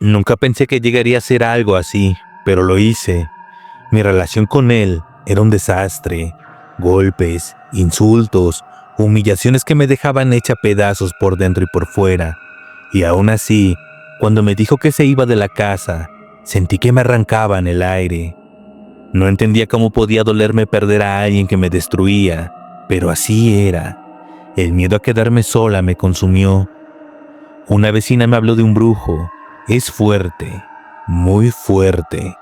Nunca pensé que llegaría a ser algo así, pero lo hice. Mi relación con él era un desastre. Golpes, insultos, humillaciones que me dejaban hecha pedazos por dentro y por fuera. Y aún así, cuando me dijo que se iba de la casa, sentí que me arrancaban el aire. No entendía cómo podía dolerme perder a alguien que me destruía, pero así era. El miedo a quedarme sola me consumió. Una vecina me habló de un brujo. Es fuerte, muy fuerte.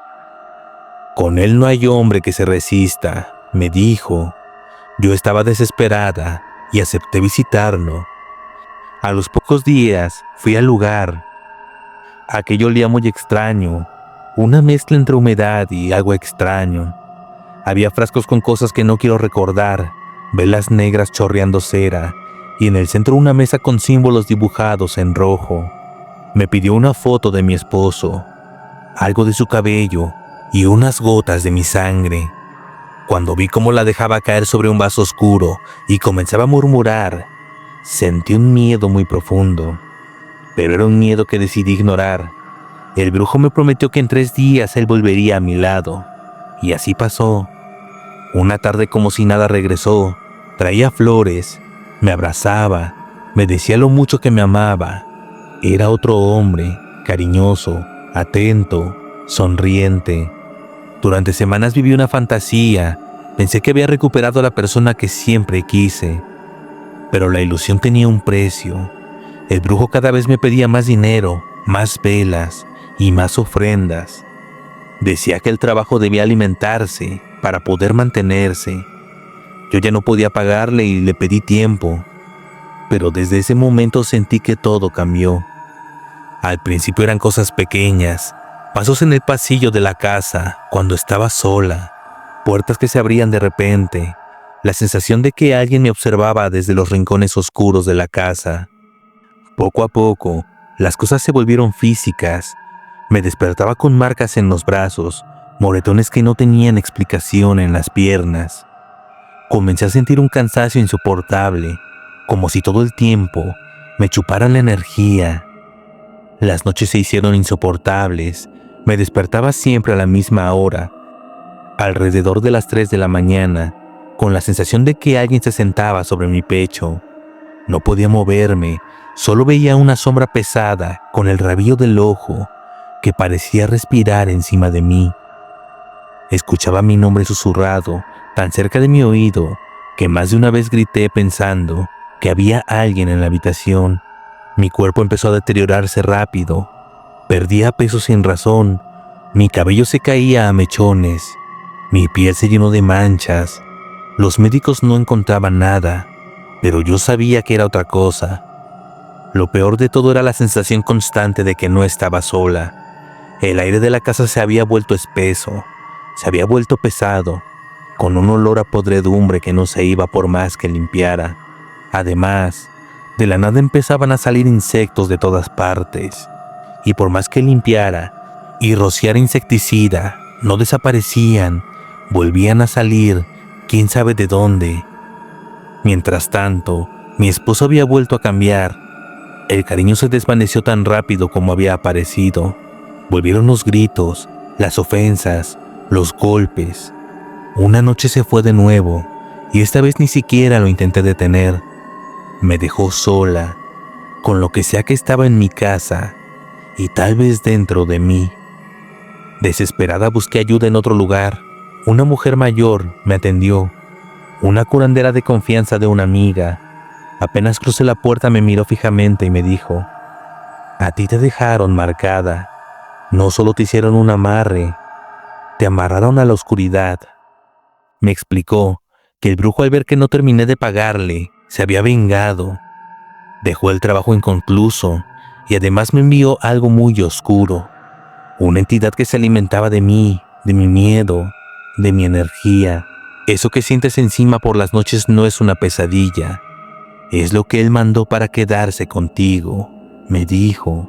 Con él no hay hombre que se resista, me dijo. Yo estaba desesperada y acepté visitarlo. A los pocos días fui al lugar. Aquello olía muy extraño, una mezcla entre humedad y algo extraño. Había frascos con cosas que no quiero recordar, velas negras chorreando cera, y en el centro una mesa con símbolos dibujados en rojo. Me pidió una foto de mi esposo, algo de su cabello y unas gotas de mi sangre. Cuando vi cómo la dejaba caer sobre un vaso oscuro y comenzaba a murmurar, sentí un miedo muy profundo, pero era un miedo que decidí ignorar. El brujo me prometió que en 3 días él volvería a mi lado, y así pasó. Una tarde como si nada regresó, traía flores, me abrazaba, me decía lo mucho que me amaba. Era otro hombre, cariñoso, atento, sonriente. Durante semanas viví una fantasía, pensé que había recuperado a la persona que siempre quise, pero la ilusión tenía un precio. El brujo cada vez me pedía más dinero, más velas y más ofrendas. Decía que el trabajo debía alimentarse para poder mantenerse. Yo ya no podía pagarle y le pedí tiempo, pero desde ese momento sentí que todo cambió. Al principio eran cosas pequeñas, pasos en el pasillo de la casa cuando estaba sola, puertas que se abrían de repente, la sensación de que alguien me observaba desde los rincones oscuros de la casa. Poco a poco, las cosas se volvieron físicas. Me despertaba con marcas en los brazos, moretones que no tenían explicación en las piernas. Comencé a sentir un cansancio insoportable, como si todo el tiempo me chuparan la energía. Las noches se hicieron insoportables. Me despertaba siempre a la misma hora, alrededor de las 3 de la mañana, con la sensación de que alguien se sentaba sobre mi pecho. No podía moverme, solo veía una sombra pesada con el rabillo del ojo que parecía respirar encima de mí. Escuchaba mi nombre susurrado, tan cerca de mi oído, que más de una vez grité pensando que había alguien en la habitación. Mi cuerpo empezó a deteriorarse rápido. Perdía peso sin razón. Mi cabello se caía a mechones. Mi piel se llenó de manchas. Los médicos no encontraban nada, pero yo sabía que era otra cosa. Lo peor de todo era la sensación constante de que no estaba sola. El aire de la casa se había vuelto espeso, se había vuelto pesado, con un olor a podredumbre que no se iba por más que limpiara. Además, de la nada empezaban a salir insectos de todas partes, y por más que limpiara y rociara insecticida, no desaparecían, volvían a salir, quién sabe de dónde. Mientras tanto, mi esposo había vuelto a cambiar. El cariño se desvaneció tan rápido como había aparecido. Volvieron los gritos, las ofensas, los golpes. Una noche se fue de nuevo, y esta vez ni siquiera lo intenté detener. Me dejó sola, con lo que sea que estaba en mi casa, y tal vez dentro de mí. Desesperada busqué ayuda en otro lugar. Una mujer mayor me atendió, una curandera de confianza de una amiga. Apenas crucé la puerta me miró fijamente y me dijo: a ti te dejaron marcada. No solo te hicieron un amarre, te amarraron a la oscuridad. Me explicó que el brujo, al ver que no terminé de pagarle, se había vengado. Dejó el trabajo inconcluso y además me envió algo muy oscuro. Una entidad que se alimentaba de mí, de mi miedo, de mi energía. Eso que sientes encima por las noches no es una pesadilla. Es lo que él mandó para quedarse contigo, me dijo.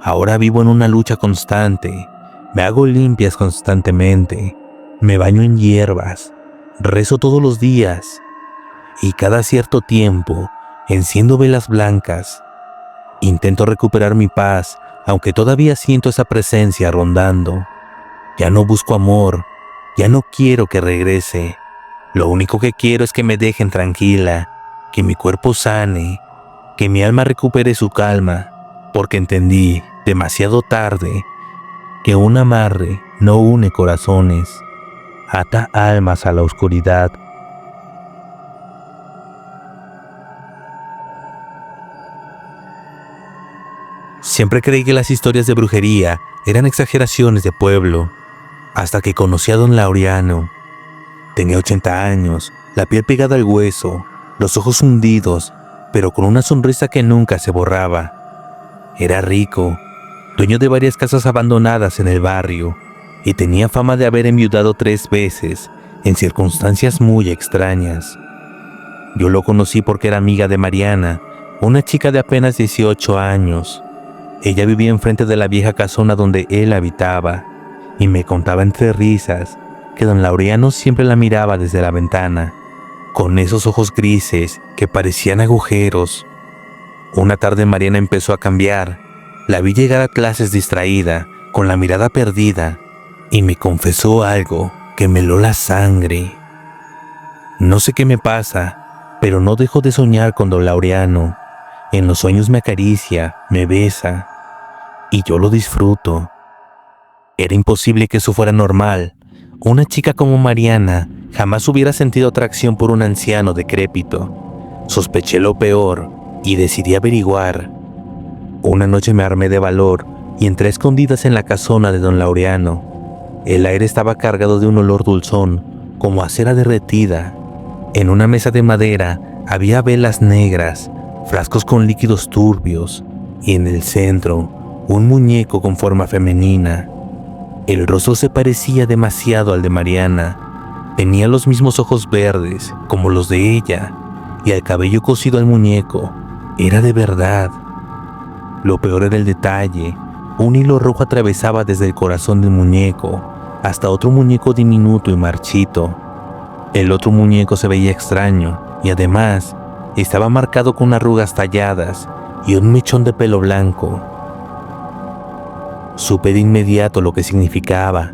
Ahora vivo en una lucha constante. Me hago limpias constantemente. Me baño en hierbas. Rezo todos los días. Y cada cierto tiempo enciendo velas blancas. Intento recuperar mi paz aunque todavía siento esa presencia rondando. Ya no busco amor, ya no quiero que regrese. Lo único que quiero es que me dejen tranquila, que mi cuerpo sane, que mi alma recupere su calma, porque entendí, demasiado tarde, que un amarre no une corazones, ata almas a la oscuridad. Siempre creí que las historias de brujería eran exageraciones de pueblo, hasta que conocí a don Laureano. Tenía 80 años, la piel pegada al hueso, los ojos hundidos, pero con una sonrisa que nunca se borraba. Era rico, dueño de varias casas abandonadas en el barrio, y tenía fama de haber enviudado 3 veces, en circunstancias muy extrañas. Yo lo conocí porque era amiga de Mariana, una chica de apenas 18 años. Ella vivía enfrente de la vieja casona donde él habitaba, y me contaba entre risas que don Laureano siempre la miraba desde la ventana, con esos ojos grises que parecían agujeros. Una tarde Mariana empezó a cambiar. La vi llegar a clases distraída, con la mirada perdida, y me confesó algo que me heló la sangre. No sé qué me pasa, pero no dejo de soñar con don Laureano. En los sueños me acaricia, me besa, y yo lo disfruto. Era imposible que eso fuera normal. Una chica como Mariana jamás hubiera sentido atracción por un anciano decrépito. Sospeché lo peor y decidí averiguar. Una noche me armé de valor y entré a escondidas en la casona de don Laureano. El aire estaba cargado de un olor dulzón, como a cera derretida. En una mesa de madera había velas negras, frascos con líquidos turbios, y en el centro, un muñeco con forma femenina. El rostro se parecía demasiado al de Mariana. Tenía los mismos ojos verdes, como los de ella, y el cabello cosido al muñeco era de verdad. Lo peor era el detalle. Un hilo rojo atravesaba desde el corazón del muñeco hasta otro muñeco diminuto y marchito. El otro muñeco se veía extraño, y además estaba marcado con arrugas talladas y un mechón de pelo blanco. Supe de inmediato lo que significaba.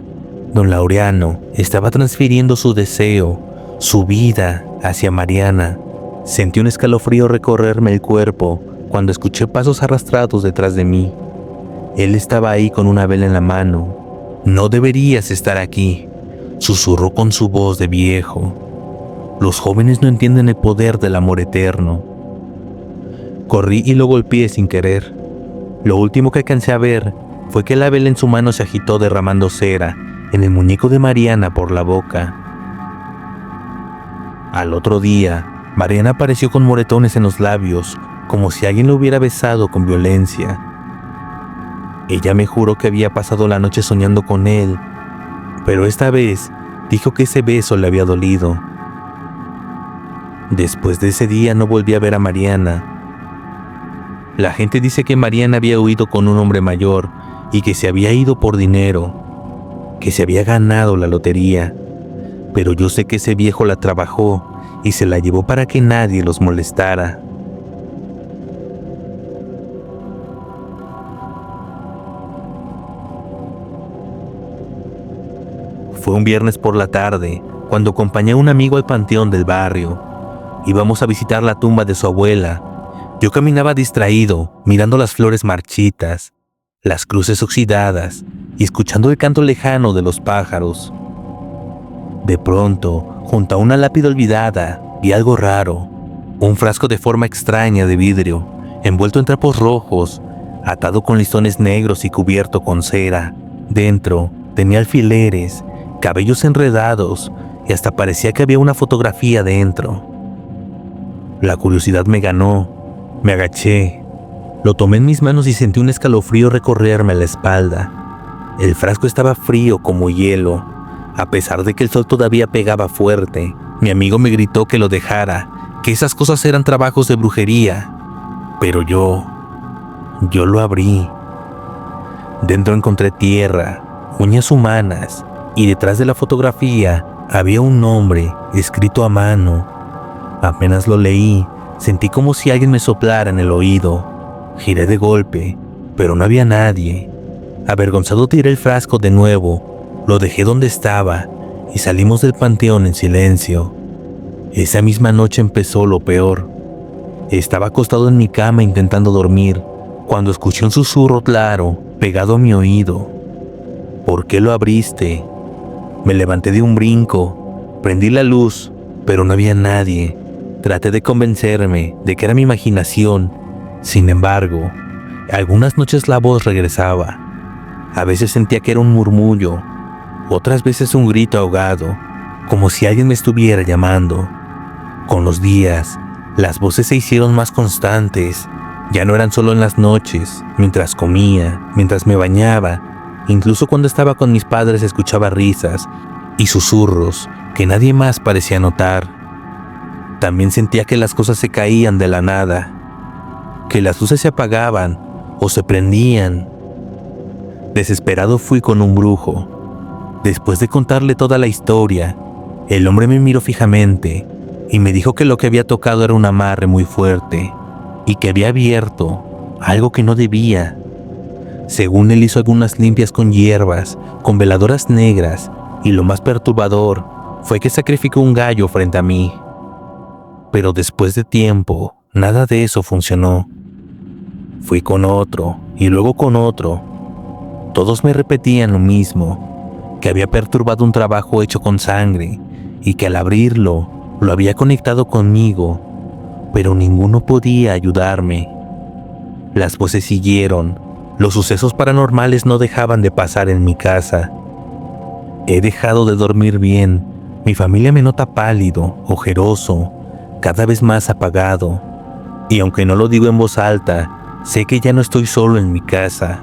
Don Laureano estaba transfiriendo su deseo, su vida, hacia Mariana. Sentí un escalofrío recorrerme el cuerpo cuando escuché pasos arrastrados detrás de mí. Él estaba ahí con una vela en la mano. «No deberías estar aquí», susurró con su voz de viejo. Los jóvenes no entienden el poder del amor eterno. Corrí y lo golpeé sin querer. Lo último que alcancé a ver fue que la vela en su mano se agitó derramando cera en el muñeco de Mariana por la boca. Al otro día, Mariana apareció con moretones en los labios, como si alguien lo hubiera besado con violencia. Ella me juró que había pasado la noche soñando con él, pero esta vez dijo que ese beso le había dolido. Después de ese día no volví a ver a Mariana. La gente dice que Mariana había huido con un hombre mayor y que se había ido por dinero, que se había ganado la lotería, pero yo sé que ese viejo la trabajó y se la llevó para que nadie los molestara. Fue un viernes por la tarde, cuando acompañé a un amigo al panteón del barrio. Íbamos a visitar la tumba de su abuela. Yo caminaba distraído, mirando las flores marchitas, las cruces oxidadas y escuchando el canto lejano de los pájaros. De pronto, junto a una lápida olvidada, vi algo raro. Un frasco de forma extraña de vidrio, envuelto en trapos rojos, atado con listones negros y cubierto con cera. Dentro tenía alfileres, cabellos enredados y hasta parecía que había una fotografía dentro. La curiosidad me ganó. Me agaché, lo tomé en mis manos y sentí un escalofrío recorrerme la espalda. El frasco estaba frío como hielo, a pesar de que el sol todavía pegaba fuerte. Mi amigo me gritó que lo dejara, que esas cosas eran trabajos de brujería. Pero yo lo abrí. Dentro encontré tierra, uñas humanas, y detrás de la fotografía había un nombre escrito a mano. Apenas lo leí, sentí como si alguien me soplara en el oído. Giré de golpe pero no había nadie. Avergonzado tiré el frasco de nuevo, lo dejé donde estaba y salimos del panteón en silencio. Esa misma noche empezó lo peor. Estaba acostado en mi cama intentando dormir, cuando escuché un susurro claro, pegado a mi oído. ¿Por qué lo abriste? Me levanté de un brinco, prendí la luz, pero no había nadie. Traté de convencerme de que era mi imaginación. Sin embargo, algunas noches la voz regresaba. A veces sentía que era un murmullo, otras veces un grito ahogado, como si alguien me estuviera llamando. Con los días, las voces se hicieron más constantes. Ya no eran solo en las noches, mientras comía, mientras me bañaba. Incluso cuando estaba con mis padres escuchaba risas y susurros que nadie más parecía notar. También sentía que las cosas se caían de la nada, que las luces se apagaban o se prendían. Desesperado fui con un brujo. Después de contarle toda la historia, el hombre me miró fijamente y me dijo que lo que había tocado era un amarre muy fuerte y que había abierto algo que no debía. Según él, hizo algunas limpias con hierbas, con veladoras negras, y lo más perturbador fue que sacrificó un gallo frente a mí. Pero después de tiempo, nada de eso funcionó. Fui con otro y luego con otro. Todos me repetían lo mismo, que había perturbado un trabajo hecho con sangre y que al abrirlo lo había conectado conmigo, pero ninguno podía ayudarme. Las voces siguieron, los sucesos paranormales no dejaban de pasar en mi casa. He dejado de dormir bien, mi familia me nota pálido, ojeroso, cada vez más apagado, y aunque no lo digo en voz alta, sé que ya no estoy solo en mi casa.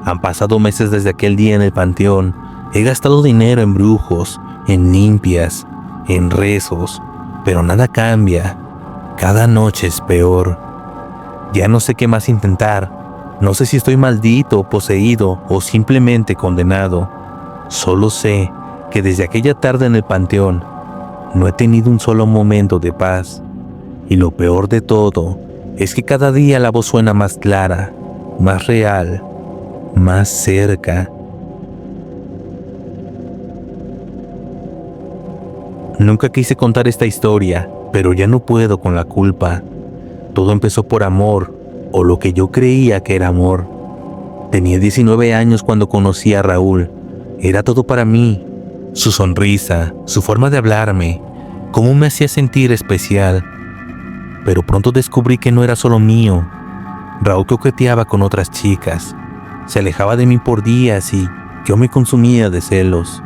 Han pasado meses desde aquel día en el panteón. He gastado dinero en brujos, en limpias, en rezos, pero nada cambia. Cada noche es peor. Ya no sé qué más intentar. No sé si estoy maldito, poseído o simplemente condenado. Solo sé que desde aquella tarde en el panteón no he tenido un solo momento de paz. Y lo peor de todo es que cada día la voz suena más clara, más real, más cerca. Nunca quise contar esta historia, pero ya no puedo con la culpa. Todo empezó por amor, o lo que yo creía que era amor. Tenía 19 años cuando conocí a Raúl. Era todo para mí. Su sonrisa, su forma de hablarme, cómo me hacía sentir especial. Pero pronto descubrí que no era solo mío. Raúl coqueteaba con otras chicas. Se alejaba de mí por días y yo me consumía de celos.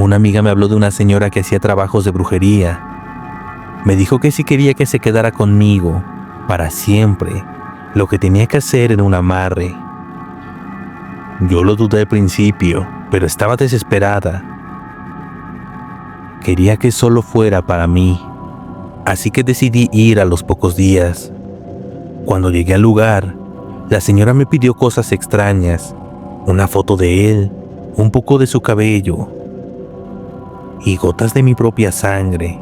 Una amiga me habló de una señora que hacía trabajos de brujería. Me dijo que si quería que se quedara conmigo para siempre, lo que tenía que hacer era un amarre. Yo lo dudé al principio, pero estaba desesperada. Quería que solo fuera para mí, así que decidí ir a los pocos días. Cuando llegué al lugar, la señora me pidió cosas extrañas, una foto de él, un poco de su cabello y gotas de mi propia sangre.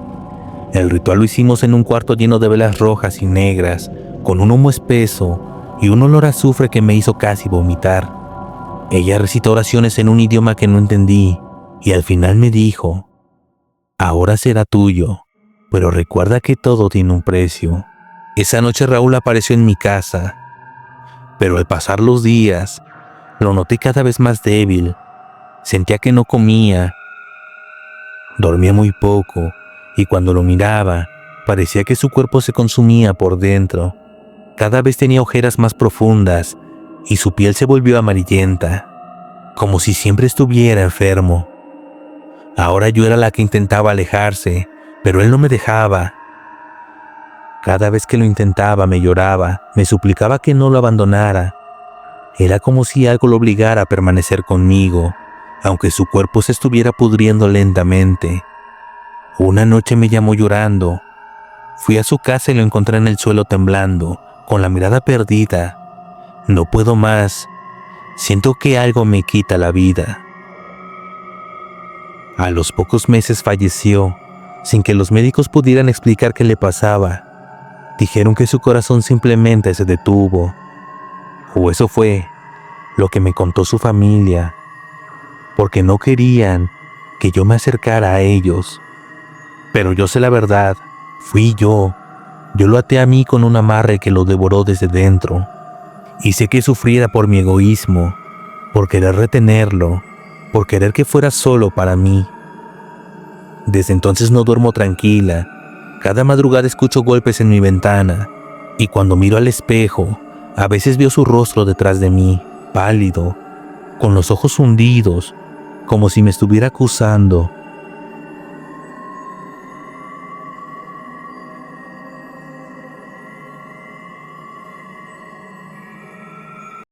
El ritual lo hicimos en un cuarto lleno de velas rojas y negras, con un humo espeso y un olor a azufre que me hizo casi vomitar. Ella recitó oraciones en un idioma que no entendí y al final me dijo: ahora será tuyo, pero recuerda que todo tiene un precio. Esa noche Raúl apareció en mi casa, pero al pasar los días, lo noté cada vez más débil. Sentía que no comía, dormía muy poco, y cuando lo miraba, parecía que su cuerpo se consumía por dentro. Cada vez tenía ojeras más profundas, y su piel se volvió amarillenta, como si siempre estuviera enfermo. Ahora yo era la que intentaba alejarse, pero él no me dejaba. Cada vez que lo intentaba me lloraba, me suplicaba que no lo abandonara. Era como si algo lo obligara a permanecer conmigo, aunque su cuerpo se estuviera pudriendo lentamente. Una noche me llamó llorando. Fui a su casa y lo encontré en el suelo temblando, con la mirada perdida. No puedo más. Siento que algo me quita la vida. A los pocos meses falleció, sin que los médicos pudieran explicar qué le pasaba. Dijeron que su corazón simplemente se detuvo. O eso fue lo que me contó su familia, porque no querían que yo me acercara a ellos. Pero yo sé la verdad, fui yo. Yo lo até a mí con un amarre que lo devoró desde dentro. Hice que sufriera por mi egoísmo, por querer retenerlo, por querer que fuera solo para mí. Desde entonces no duermo tranquila. Cada madrugada escucho golpes en mi ventana, y cuando miro al espejo, a veces veo su rostro detrás de mí, pálido, con los ojos hundidos, como si me estuviera acusando